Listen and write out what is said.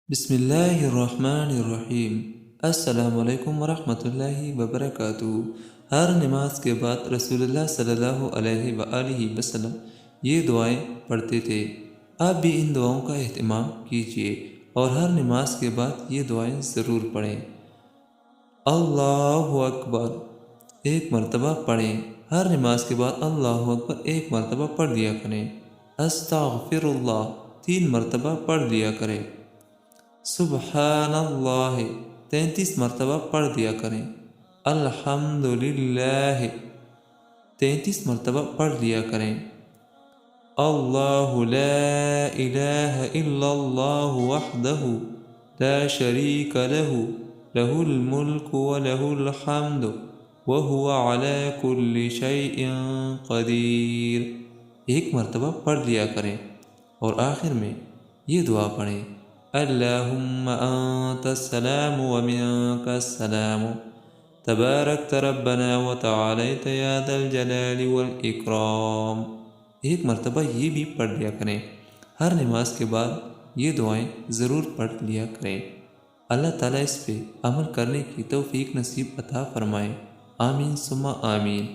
بسم اللہ الرحمن الرحیم۔ السلام علیکم ورحمۃ اللہ وبرکاتہ۔ ہر نماز کے بعد رسول اللہ صلی اللہ علیہ وآلہ وسلم یہ دعائیں پڑھتے تھے۔ آپ بھی ان دعاؤں کا اہتمام کیجیے اور ہر نماز کے بعد یہ دعائیں ضرور پڑھیں۔ اللہ اکبر ایک مرتبہ پڑھیں۔ ہر نماز کے بعد اللہ اکبر ایک مرتبہ پڑھ لیا کریں۔ استغفر اللہ 3 مرتبہ پڑھ لیا کریں۔ سبحان اللہ 33 مرتبہ پڑھ دیا کریں۔ الحمدللہ 33 مرتبہ پڑھ لیا کریں۔ اللہ لا الہ الا اللہ وحدہ لا شریک لہ لہ الملک ولہ الحمد وہو علی کل شیء قدیر 1 مرتبہ پڑھ لیا کریں، اور آخر میں یہ دعا پڑھیں: اللہم انت السلام ومنک السلام تبارکت ربنا وتعالیت یا ذا الجلال والاکرام 1 مرتبہ یہ بھی پڑھ لیا کریں۔ ہر نماز کے بعد یہ دعائیں ضرور پڑھ لیا کریں۔ اللہ تعالیٰ اس پہ عمل کرنے کی توفیق نصیب عطا فرمائے۔ آمین ثم آمین۔